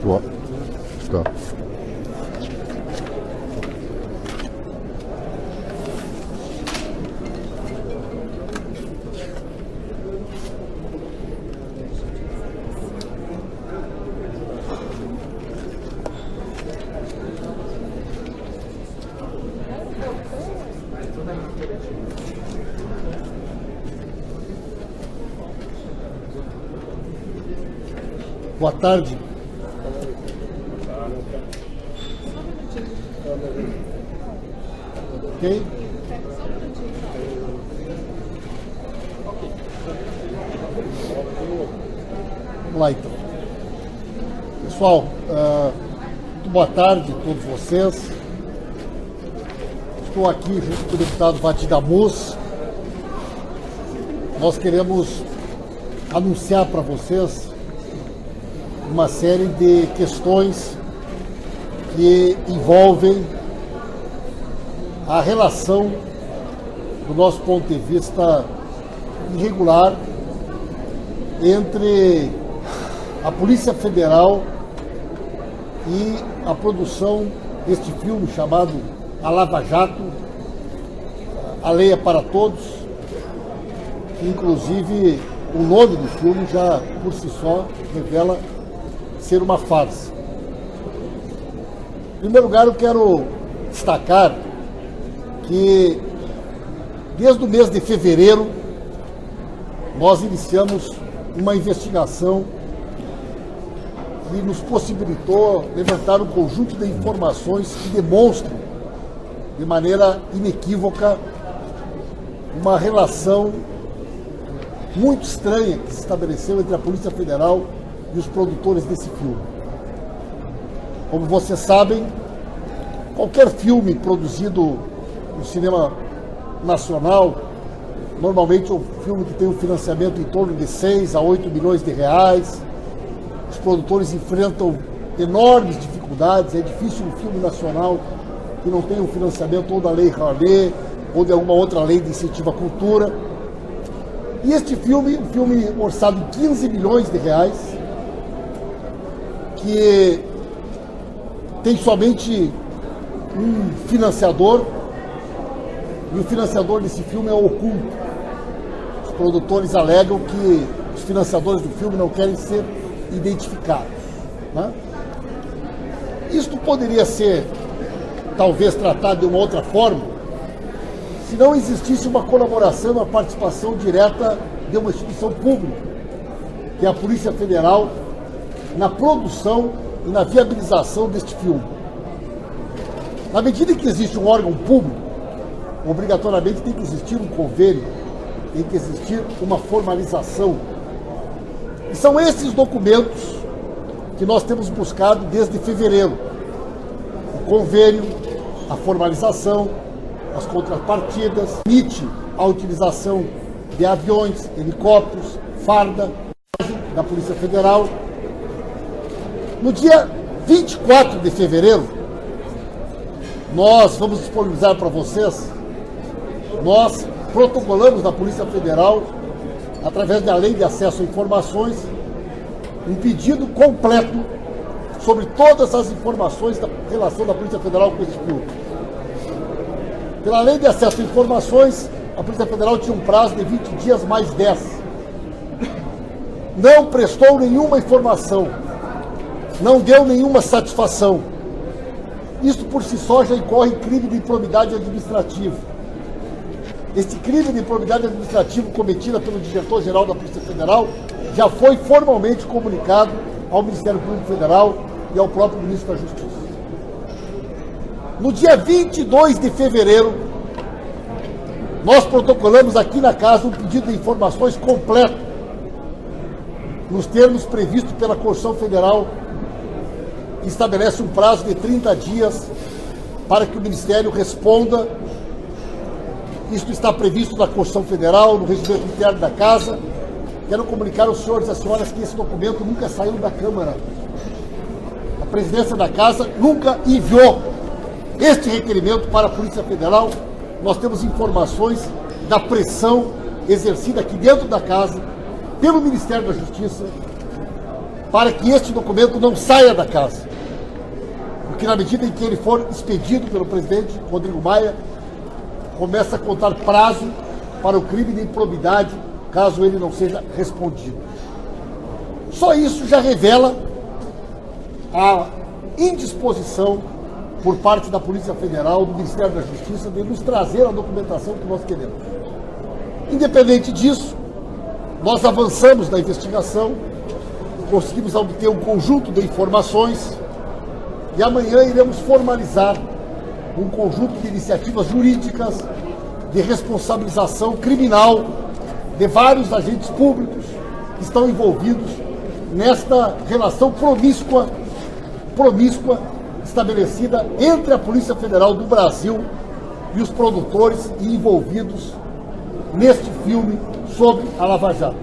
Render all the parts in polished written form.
Boa. Tá. Boa tarde. Ok? Vamos lá então. Pessoal, muito boa tarde a todos vocês. Estou aqui junto com o deputado Vatidamus. Nós queremos anunciar para vocês uma série de questões que envolvem a relação, do nosso ponto de vista, irregular entre a Polícia Federal e a produção deste filme chamado A Lava Jato, A Lei é para Todos, que inclusive o nome do filme já por si só revela ser uma farsa. Em primeiro lugar, eu quero destacar que desde o mês de fevereiro nós iniciamos uma investigação que nos possibilitou levantar um conjunto de informações que demonstram de maneira inequívoca uma relação muito estranha que se estabeleceu entre a Polícia Federal e os produtores desse filme. Como vocês sabem, qualquer filme produzido no cinema nacional, normalmente é um filme que tem um financiamento em torno de 6 a 8 milhões de reais. Os produtores enfrentam enormes dificuldades. É difícil um filme nacional que não tenha um financiamento ou da Lei Rouanet ou de alguma outra lei de incentivo à cultura. E este filme, um filme orçado em 15 milhões de reais, que tem somente um financiador, e o financiador desse filme é oculto. Os produtores alegam que os financiadores do filme não querem ser identificados, né? Isto poderia ser, talvez, tratado de uma outra forma, se não existisse uma colaboração, uma participação direta de uma instituição pública, que é a Polícia Federal, na produção e na viabilização deste filme. Na medida em que existe um órgão público, obrigatoriamente tem que existir um convênio, tem que existir uma formalização. E são esses documentos que nós temos buscado desde fevereiro. O convênio, a formalização, as contrapartidas, permite a utilização de aviões, helicópteros, farda da Polícia Federal. No dia 24 de fevereiro, nós vamos disponibilizar para vocês, nós protocolamos na Polícia Federal, através da Lei de Acesso a Informações, um pedido completo sobre todas as informações da relação da Polícia Federal com esse filme. Pela Lei de Acesso a Informações, a Polícia Federal tinha um prazo de 20 dias mais 10. Não prestou nenhuma informação, não deu nenhuma satisfação. Isso por si só já incorre em crime de improbidade administrativa. Este crime de improbidade administrativa cometido pelo diretor-geral da Polícia Federal já foi formalmente comunicado ao Ministério Público Federal e ao próprio Ministro da Justiça. No dia 22 de fevereiro, nós protocolamos aqui na casa um pedido de informações completo, nos termos previstos pela Constituição Federal, que estabelece um prazo de 30 dias para que o Ministério responda. Isto está previsto na Constituição Federal, no regimento interno da Casa. Quero comunicar aos senhores e às senhoras que esse documento nunca saiu da Câmara. A presidência da Casa nunca enviou este requerimento para a Polícia Federal. Nós temos informações da pressão exercida aqui dentro da Casa, pelo Ministério da Justiça, para que este documento não saia da casa. Porque na medida em que ele for expedido pelo presidente Rodrigo Maia, começa a contar prazo para o crime de improbidade, caso ele não seja respondido. Só isso já revela a indisposição por parte da Polícia Federal, do Ministério da Justiça, de nos trazer a documentação que nós queremos. Independente disso, nós avançamos na investigação, conseguimos obter um conjunto de informações e amanhã iremos formalizar um conjunto de iniciativas jurídicas de responsabilização criminal de vários agentes públicos que estão envolvidos nesta relação promíscua estabelecida entre a Polícia Federal do Brasil e os produtores envolvidos neste filme sobre a Lava Jato.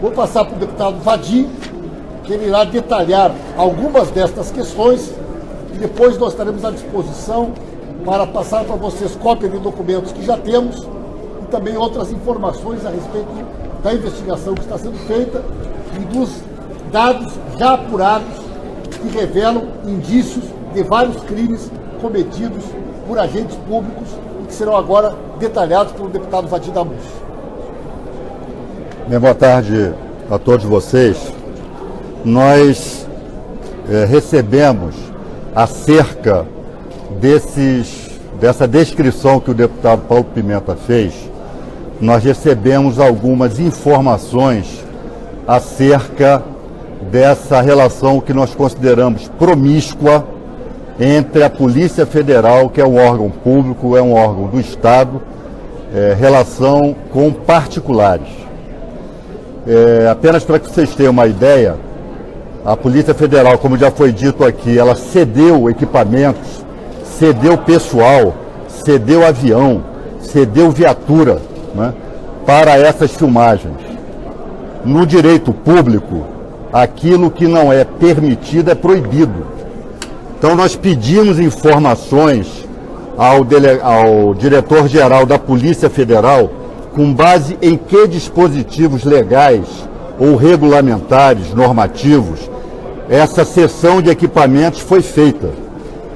Vou passar para o deputado Vadim, que ele irá detalhar algumas destas questões e depois nós estaremos à disposição para passar para vocês cópia de documentos que já temos e também outras informações a respeito da investigação que está sendo feita e dos dados já apurados que revelam indícios de vários crimes cometidos por agentes públicos e que serão agora detalhados pelo deputado Vadim Damus. Boa tarde a todos vocês. Nós recebemos acerca dessa descrição que o deputado Paulo Pimenta fez, nós recebemos algumas informações acerca dessa relação que nós consideramos promíscua entre a Polícia Federal, que é um órgão público, é um órgão do Estado, relação com particulares. Apenas para que vocês tenham uma ideia, a Polícia Federal, como já foi dito aqui, ela cedeu equipamentos, cedeu pessoal, cedeu avião, cedeu viatura, né, para essas filmagens. No direito público, aquilo que não é permitido é proibido. Então nós pedimos informações ao diretor-geral da Polícia Federal com base em que dispositivos legais ou regulamentares, normativos, essa cessão de equipamentos foi feita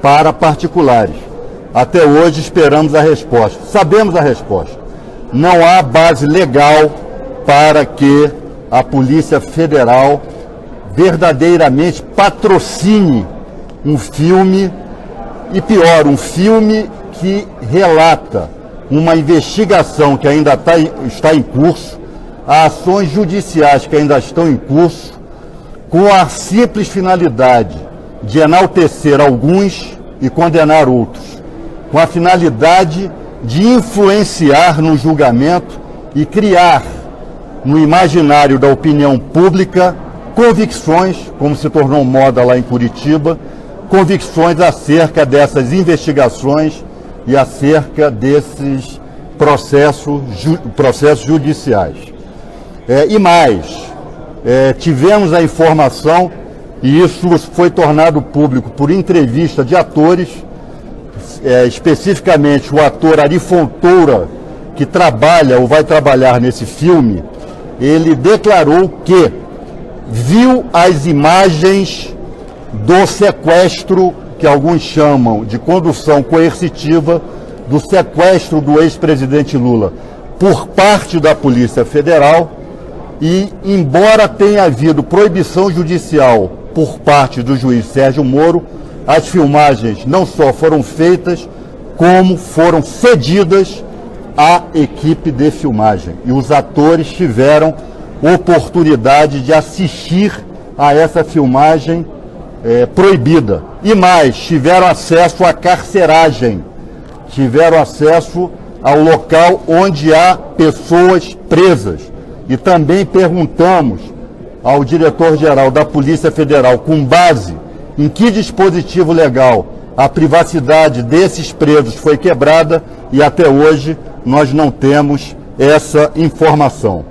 para particulares. Até hoje esperamos a resposta. Sabemos a resposta. Não há base legal para que a Polícia Federal verdadeiramente patrocine um filme, e pior, um filme que relata uma investigação que ainda está em curso, ações judiciais que ainda estão em curso, com a simples finalidade de enaltecer alguns e condenar outros, com a finalidade de influenciar no julgamento e criar no imaginário da opinião pública convicções, como se tornou moda lá em Curitiba, convicções acerca dessas investigações e acerca desses processos judiciais. E mais, tivemos a informação, e isso foi tornado público por entrevista de atores, especificamente o ator Ari Fontoura, que trabalha ou vai trabalhar nesse filme, ele declarou que viu as imagens do sequestro, que alguns chamam de condução coercitiva, do sequestro do ex-presidente Lula por parte da Polícia Federal, e embora tenha havido proibição judicial por parte do juiz Sérgio Moro, as filmagens não só foram feitas, como foram cedidas à equipe de filmagem. E os atores tiveram oportunidade de assistir a essa filmagem proibida. E mais, tiveram acesso à carceragem, tiveram acesso ao local onde há pessoas presas. E também perguntamos ao diretor-geral da Polícia Federal, com base em que dispositivo legal a privacidade desses presos foi quebrada, e até hoje nós não temos essa informação.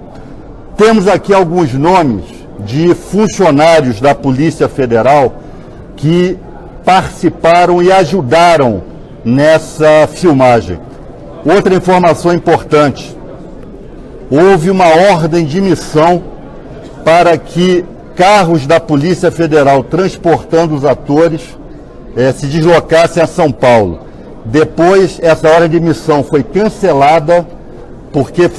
Temos aqui alguns nomes de funcionários da Polícia Federal que participaram e ajudaram nessa filmagem. Outra informação importante: houve uma ordem de missão para que carros da Polícia Federal transportando os atores se deslocassem a São Paulo. Depois, essa hora de missão foi cancelada porque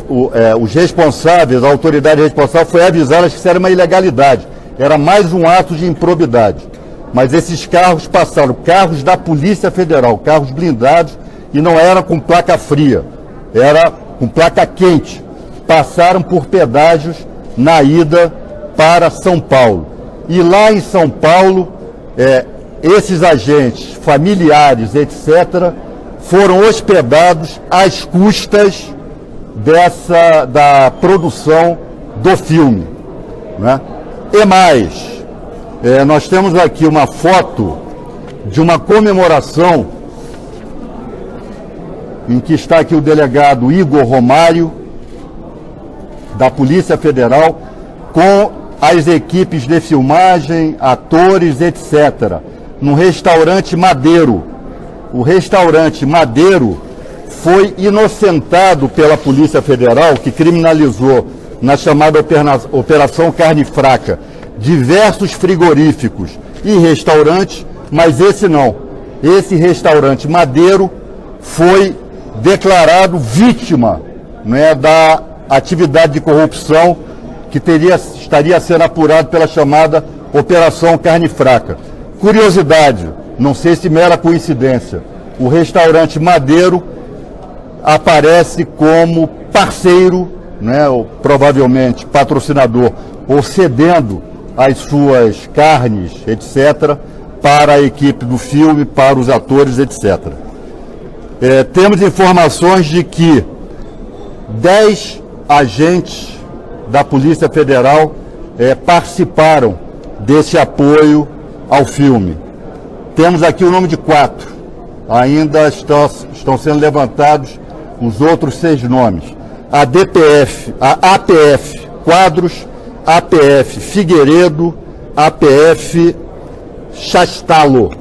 os responsáveis, a autoridade responsável foi avisada que isso era uma ilegalidade, era mais um ato de improbidade. Mas esses carros passaram, carros da Polícia Federal, carros blindados, e não eram com placa fria, era com placa quente. Passaram por pedágios na ida para São Paulo. E lá em São Paulo, esses agentes, familiares, etc., foram hospedados às custas da produção do filme, né? E mais, nós temos aqui uma foto de uma comemoração em que está aqui o delegado Igor Romário, da Polícia Federal, com as equipes de filmagem, atores, etc., no restaurante Madeiro. O restaurante Madeiro foi inocentado pela Polícia Federal, que criminalizou, na chamada Operação Carne Fraca, diversos frigoríficos e restaurantes, mas esse não. Esse restaurante Madeiro foi declarado vítima, né, da atividade de corrupção que estaria sendo apurado pela chamada Operação Carne Fraca. Curiosidade, não sei se mera coincidência, o restaurante Madeiro aparece como parceiro, né, ou provavelmente patrocinador, ou cedendo as suas carnes, etc., para a equipe do filme, para os atores, etc. Temos informações de que 10 agentes da Polícia Federal participaram desse apoio ao filme. Temos aqui o nome de 4. Ainda estão sendo levantados os outros 6 nomes. A DPF, a APF Quadros, APF Figueiredo, APF Chastalo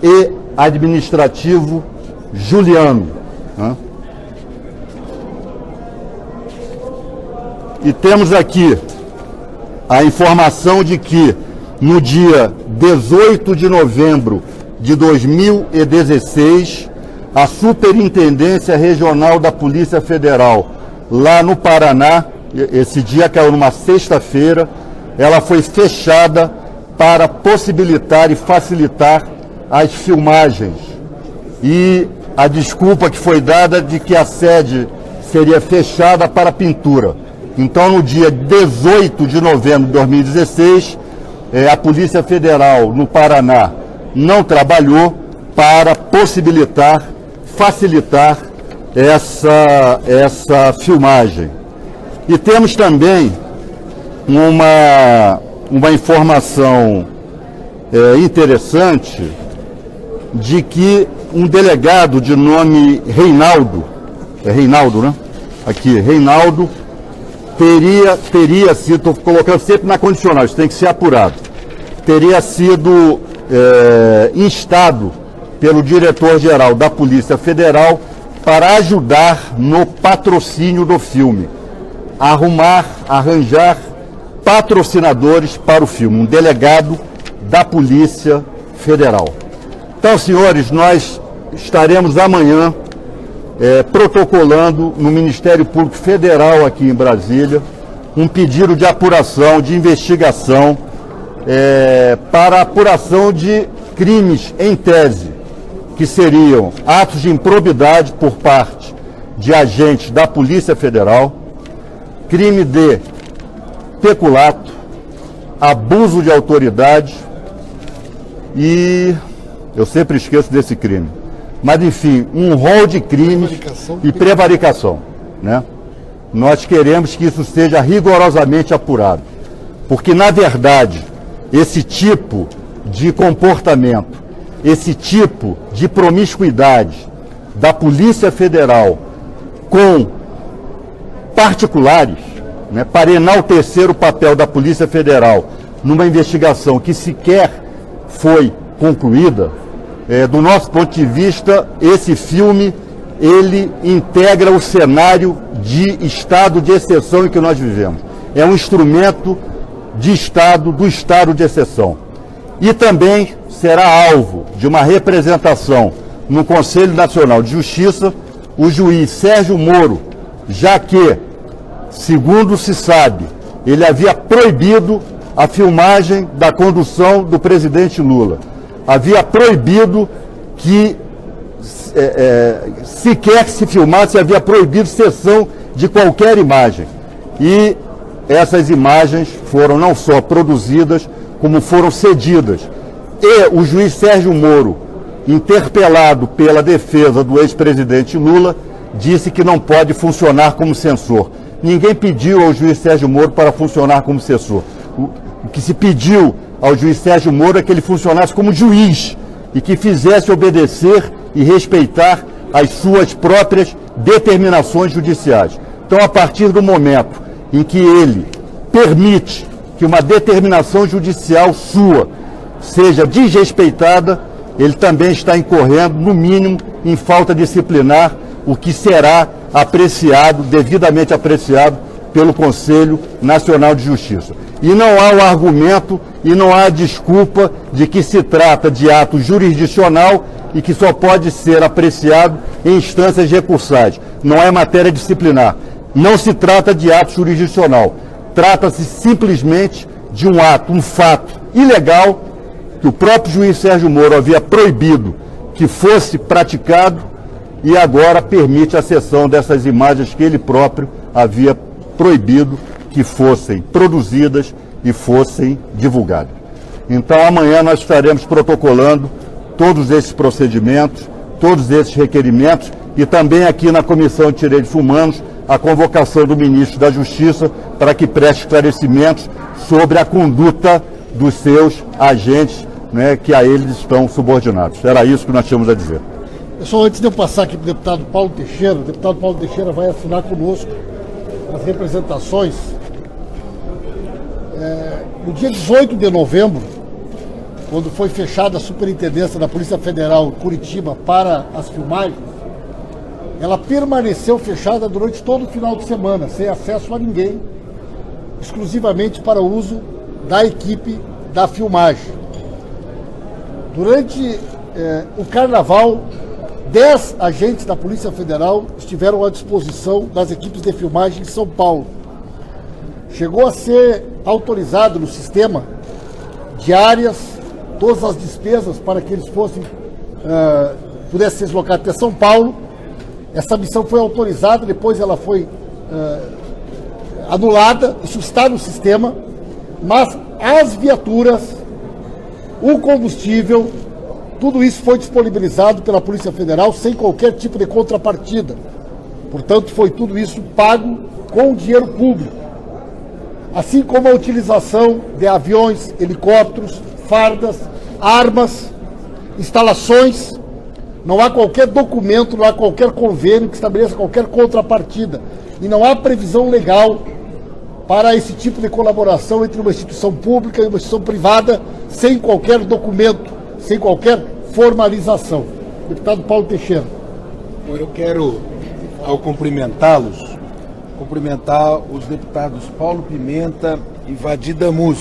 e administrativo Juliano. E temos aqui a informação de que no dia 18 de novembro de 2016, a Superintendência Regional da Polícia Federal, lá no Paraná, esse dia caiu numa sexta-feira, ela foi fechada para possibilitar e facilitar as filmagens. E a desculpa que foi dada de que a sede seria fechada para pintura. Então, no dia 18 de novembro de 2016, a Polícia Federal no Paraná não trabalhou para possibilitar, facilitar essa filmagem. E temos também uma informação interessante de que um delegado de nome Reinaldo, Reinaldo, né? Aqui, Reinaldo, teria sido, estou colocando sempre na condicional, isso tem que ser apurado, teria sido instado pelo diretor-geral da Polícia Federal para ajudar no patrocínio do filme, arranjar patrocinadores para o filme, um delegado da Polícia Federal. Então, senhores, nós estaremos amanhã protocolando no Ministério Público Federal aqui em Brasília um pedido de apuração, de investigação para a apuração de crimes em tese, que seriam atos de improbidade por parte de agentes da Polícia Federal, crime de peculato, abuso de autoridade e eu sempre esqueço desse crime. Mas, enfim, um rol de crimes e prevaricação, né? Nós queremos que isso seja rigorosamente apurado, porque, na verdade, esse tipo de comportamento, esse tipo de promiscuidade da Polícia Federal com particulares, né, para enaltecer o papel da Polícia Federal numa investigação que sequer foi concluída, do nosso ponto de vista, esse filme, ele integra o cenário de estado de exceção em que nós vivemos. É um instrumento de Estado, do estado de exceção. E também será alvo de uma representação no Conselho Nacional de Justiça o juiz Sérgio Moro, já que, segundo se sabe, ele havia proibido a filmagem da condução do presidente Lula. Havia proibido que sequer se filmasse, havia proibido cessão de qualquer imagem. E essas imagens foram não só produzidas, como foram cedidas. E o juiz Sérgio Moro, interpelado pela defesa do ex-presidente Lula, disse que não pode funcionar como censor. Ninguém pediu ao juiz Sérgio Moro para funcionar como censor. O que se pediu ao juiz Sérgio Moro é que ele funcionasse como juiz e que fizesse obedecer e respeitar as suas próprias determinações judiciais. Então, a partir do momento em que ele permite que uma determinação judicial sua seja desrespeitada, ele também está incorrendo, no mínimo, em falta disciplinar, o que será apreciado, devidamente apreciado, pelo Conselho Nacional de Justiça. E não há o argumento e não há a desculpa de que se trata de ato jurisdicional e que só pode ser apreciado em instâncias recursais. Não é matéria disciplinar. Não se trata de ato jurisdicional. Trata-se simplesmente de um ato, um fato ilegal que o próprio juiz Sérgio Moro havia proibido que fosse praticado e agora permite a cessão dessas imagens que ele próprio havia proibido que fossem produzidas e fossem divulgadas. Então, amanhã nós estaremos protocolando todos esses procedimentos, todos esses requerimentos e também aqui na Comissão de Direitos Humanos a convocação do ministro da Justiça para que preste esclarecimentos sobre a conduta dos seus agentes, né, que a eles estão subordinados. Era isso que nós tínhamos a dizer. Pessoal, antes de eu passar aqui para o deputado Paulo Teixeira, o deputado Paulo Teixeira vai assinar conosco as representações. No dia 18 de novembro, quando foi fechada a superintendência da Polícia Federal em Curitiba para as filmagens, ela permaneceu fechada durante todo o final de semana, sem acesso a ninguém, exclusivamente para o uso da equipe da filmagem. Durante o carnaval, 10 agentes da Polícia Federal estiveram à disposição das equipes de filmagem em São Paulo. Chegou a ser autorizado no sistema diárias, todas as despesas para que eles pudessem se deslocar até São Paulo. Essa missão foi autorizada, depois ela foi anulada, isso está no sistema, mas as viaturas, o combustível, tudo isso foi disponibilizado pela Polícia Federal sem qualquer tipo de contrapartida. Portanto, foi tudo isso pago com dinheiro público. Assim como a utilização de aviões, helicópteros, fardas, armas, instalações. Não há qualquer documento, não há qualquer convênio que estabeleça qualquer contrapartida. E não há previsão legal para esse tipo de colaboração entre uma instituição pública e uma instituição privada sem qualquer documento, sem qualquer formalização. Deputado Paulo Teixeira. Eu quero, ao cumprimentá-los, cumprimentar os deputados Paulo Pimenta e Vadir Damus.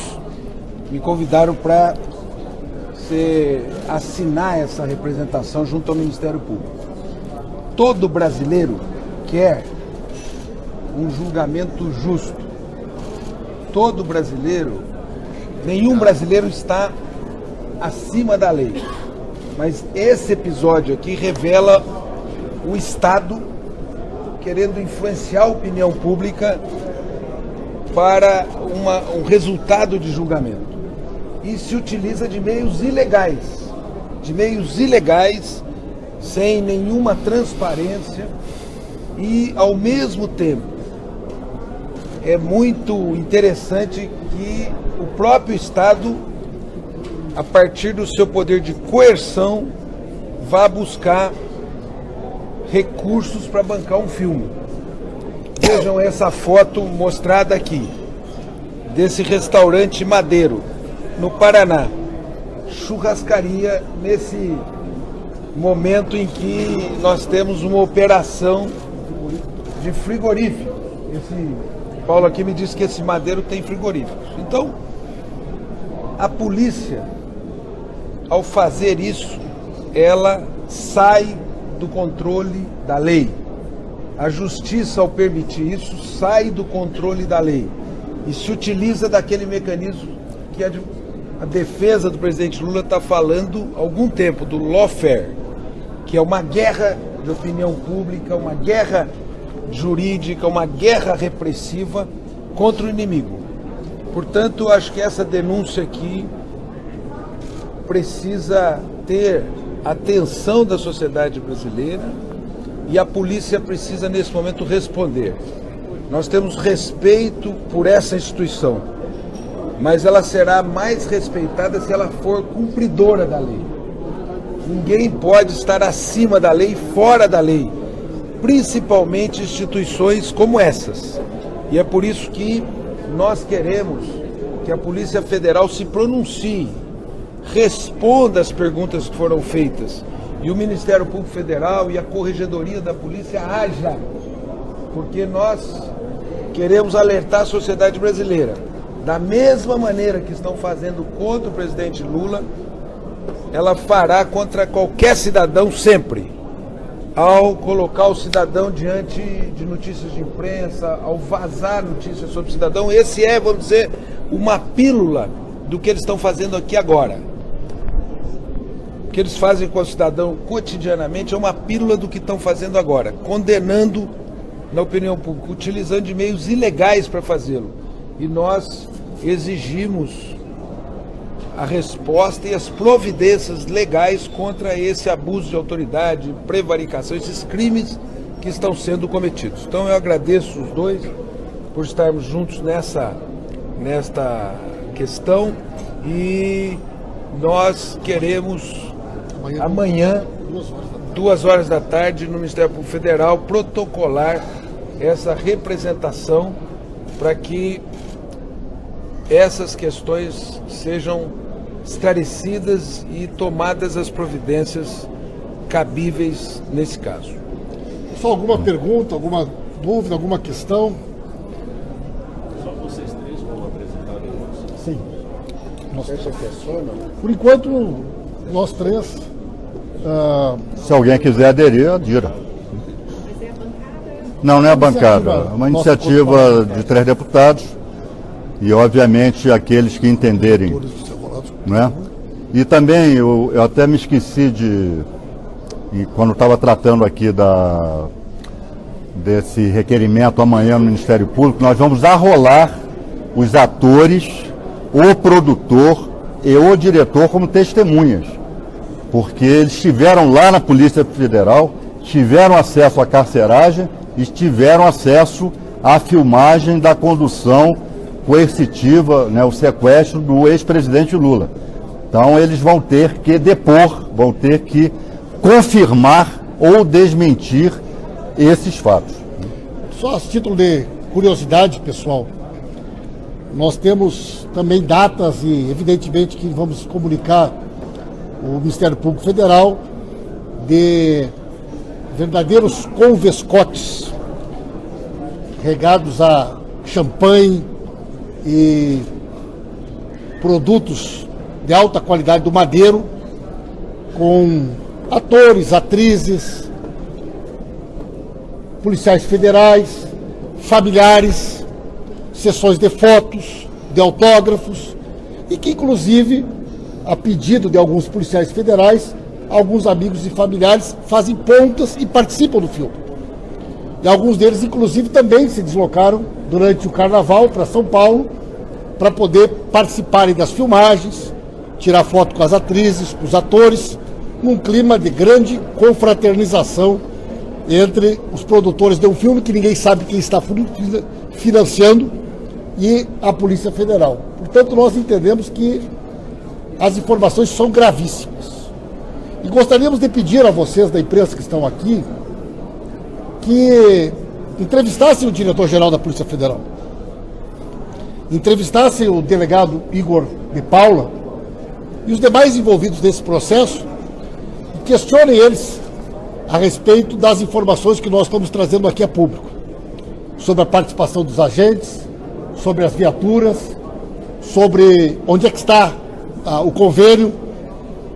Me convidaram para assinar essa representação junto ao Ministério Público. Todo brasileiro quer um julgamento justo. Todo brasileiro, nenhum brasileiro está acima da lei. Mas esse episódio aqui revela o Estado querendo influenciar a opinião pública para um resultado de julgamento. E se utiliza de meios ilegais, sem nenhuma transparência e, ao mesmo tempo, é muito interessante que o próprio Estado, a partir do seu poder de coerção, vá buscar recursos para bancar um filme. Vejam essa foto mostrada aqui, desse restaurante Madeiro, no Paraná. Churrascaria, nesse momento em que nós temos uma operação de frigorífico. Esse Paulo aqui me disse que esse Madeiro tem frigoríficos. Então, A polícia, ao fazer isso, ela sai do controle da lei. A justiça, ao permitir isso, sai do controle da lei e se utiliza daquele mecanismo que a defesa do presidente Lula está falando há algum tempo, do lawfare, que é uma guerra de opinião pública, uma guerra jurídica, uma guerra repressiva contra o inimigo. Portanto, acho que essa denúncia aqui precisa ter atenção da sociedade brasileira e a polícia precisa, nesse momento, responder. Nós temos respeito por essa instituição, mas ela será mais respeitada se ela for cumpridora da lei. Ninguém pode estar acima da lei, fora da lei, principalmente instituições como essas. E é por isso que nós queremos que a Polícia Federal se pronuncie, responda às perguntas que foram feitas, e o Ministério Público Federal e a Corregedoria da Polícia haja, porque nós queremos alertar a sociedade brasileira. Da mesma maneira que estão fazendo contra o presidente Lula, ela fará contra qualquer cidadão sempre. Ao colocar o cidadão diante de notícias de imprensa, ao vazar notícias sobre o cidadão, esse é, vamos dizer, uma pílula do que eles estão fazendo aqui agora. O que eles fazem com o cidadão cotidianamente é uma pílula do que estão fazendo agora, condenando na opinião pública, utilizando de meios ilegais para fazê-lo. E nós exigimos a resposta e as providências legais contra esse abuso de autoridade, prevaricação, esses crimes que estão sendo cometidos. Então eu agradeço os dois por estarmos juntos nesta questão e nós queremos amanhã, 2h da tarde, no Ministério Público Federal, protocolar essa representação para que essas questões sejam esclarecidas e tomadas as providências cabíveis nesse caso. Só alguma pergunta, alguma dúvida, alguma questão? Só vocês três vão apresentar a denúncia? Sim. Essa questão, não? Por enquanto, nós três. Se alguém quiser aderir, adira. Não, não é a bancada. É uma iniciativa de 3 deputados e, obviamente, aqueles que entenderem. Né? E também, eu até me esqueci quando estava tratando aqui desse requerimento amanhã no Ministério Público, nós vamos arrolar os atores, o produtor e o diretor como testemunhas. Porque eles estiveram lá na Polícia Federal, tiveram acesso à carceragem e tiveram acesso à filmagem da condução coercitiva, né, o sequestro do ex-presidente Lula. Então eles vão ter que depor, vão ter que confirmar ou desmentir esses fatos. Só a título de curiosidade, pessoal, nós temos também datas e evidentemente que vamos comunicar o Ministério Público Federal de verdadeiros convescotes regados a champanhe e produtos de alta qualidade do Madeiro, com atores, atrizes, policiais federais, familiares, sessões de fotos, de autógrafos, e que inclusive, a pedido de alguns policiais federais, alguns amigos e familiares fazem pontas e participam do filme. E alguns deles, inclusive, também se deslocaram durante o Carnaval para São Paulo para poder participarem das filmagens, tirar foto com as atrizes, com os atores, num clima de grande confraternização entre os produtores de um filme que ninguém sabe quem está financiando e a Polícia Federal. Portanto, nós entendemos que as informações são gravíssimas. E gostaríamos de pedir a vocês da imprensa que estão aqui que entrevistassem o diretor-geral da Polícia Federal, entrevistassem o delegado Igor de Paula e os demais envolvidos nesse processo e questionem eles a respeito das informações que nós estamos trazendo aqui a público, sobre a participação dos agentes, sobre as viaturas, sobre onde é que está o convênio,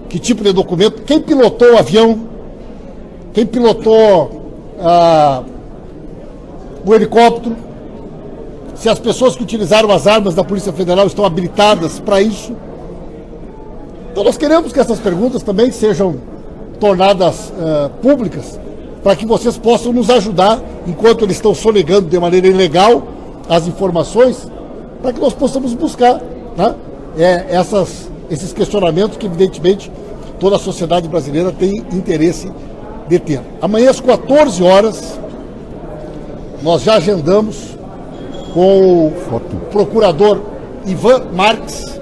que tipo de documento, quem pilotou o avião, quem pilotou o helicóptero, se as pessoas que utilizaram as armas da Polícia Federal estão habilitadas para isso. Então nós queremos que essas perguntas também sejam tornadas públicas, para que vocês possam nos ajudar, enquanto eles estão sonegando de maneira ilegal as informações, para que nós possamos buscar, né, esses questionamentos que, evidentemente, toda a sociedade brasileira tem interesse de ter. Amanhã, às 14 horas, nós já agendamos com o procurador Ivan Marques,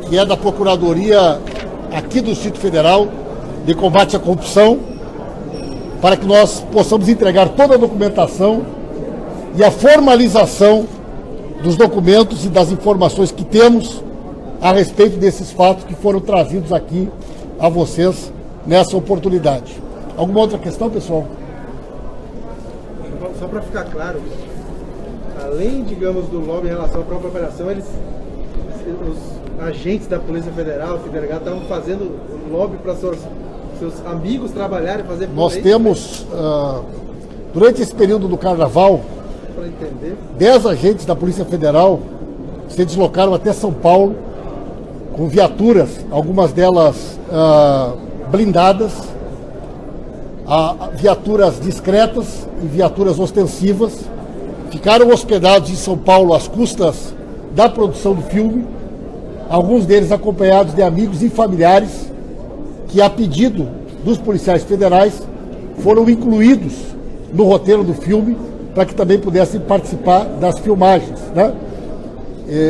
que é da Procuradoria aqui do Distrito Federal de Combate à Corrupção, para que nós possamos entregar toda a documentação e a formalização dos documentos e das informações que temos a respeito desses fatos que foram trazidos aqui a vocês nessa oportunidade. Alguma outra questão, pessoal? Só para ficar claro, além, digamos, do lobby em relação à própria operação, os agentes da Polícia Federal, o delegado, estavam fazendo lobby para seus amigos trabalharem e fazer... Nós temos, durante esse período do Carnaval, 10 agentes da Polícia Federal se deslocaram até São Paulo com viaturas, algumas delas blindadas, viaturas discretas e viaturas ostensivas. Ficaram hospedados em São Paulo às custas da produção do filme, alguns deles acompanhados de amigos e familiares que, a pedido dos policiais federais, foram incluídos no roteiro do filme para que também pudessem participar das filmagens, né?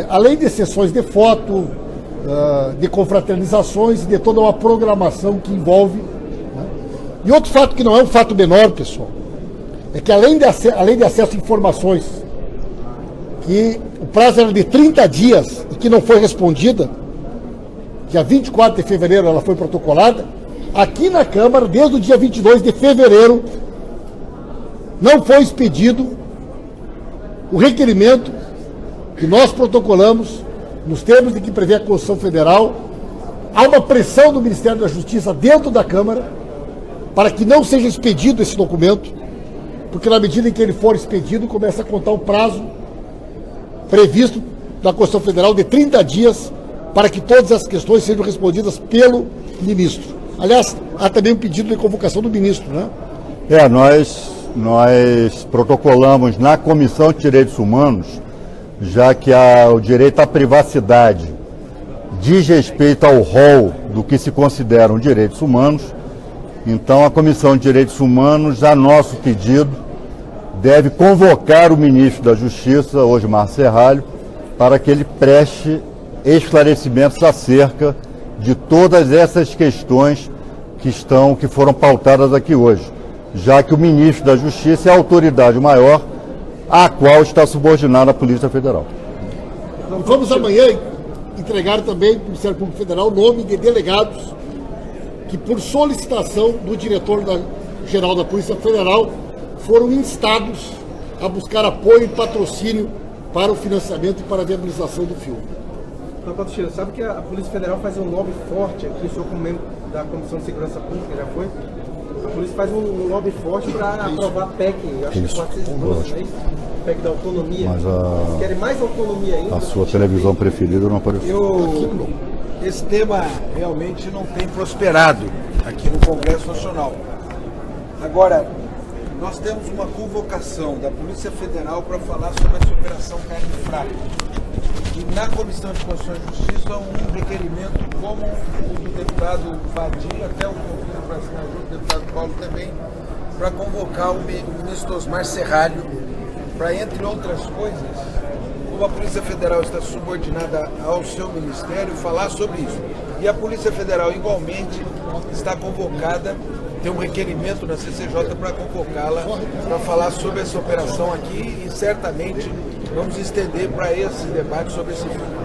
Além de sessões de foto, de confraternizações e de toda uma programação que envolve, né? E outro fato que não é um fato menor, pessoal, é que além de acesso a informações, que o prazo era de 30 dias e que não foi respondida, dia 24 de fevereiro ela foi protocolada, aqui na Câmara, desde o dia 22 de fevereiro, não foi expedido o requerimento que nós protocolamos nos termos de que prevê a Constituição Federal. Há uma pressão do Ministério da Justiça dentro da Câmara para que não seja expedido esse documento, porque na medida em que ele for expedido, começa a contar o prazo previsto da Constituição Federal de 30 dias para que todas as questões sejam respondidas pelo ministro. Aliás, há também um pedido de convocação do ministro, né? Nós protocolamos na Comissão de Direitos Humanos, já que o direito à privacidade diz respeito ao rol do que se consideram direitos humanos. Então, a Comissão de Direitos Humanos, a nosso pedido, deve convocar o ministro da Justiça, Osmar Serralho, para que ele preste esclarecimentos acerca de todas essas questões que foram pautadas aqui hoje, já que o ministro da Justiça é a autoridade maior à qual está subordinada a Polícia Federal. Vamos amanhã entregar também para o Ministério Público Federal o nome de delegados que, por solicitação do diretor-geral da Polícia Federal, foram instados a buscar apoio e patrocínio para o financiamento e para a viabilização do filme. Então, Patrocínio, sabe que a Polícia Federal faz um lobby forte aqui, o senhor como membro da Comissão de Segurança Pública já foi? A polícia faz um lobby forte para aprovar a PEC, acho que 412, não é isso? PEC da autonomia. Mas eles querem mais autonomia ainda. A sua televisão preferida não apareceu. Esse tema realmente não tem prosperado aqui no Congresso Nacional. Agora, nós temos uma convocação da Polícia Federal para falar sobre essa Operação Carne Fraca. E na Comissão de Constituição e Justiça, um requerimento como o do deputado Vadir, até o convite para assinar junto, o deputado Paulo também, para convocar o ministro Osmar Serralho, para, entre outras coisas, como a Polícia Federal está subordinada ao seu ministério, falar sobre isso. E a Polícia Federal, igualmente, está convocada, tem um requerimento na CCJ para convocá-la para falar sobre essa operação aqui e certamente vamos estender para esse debate sobre esse filme.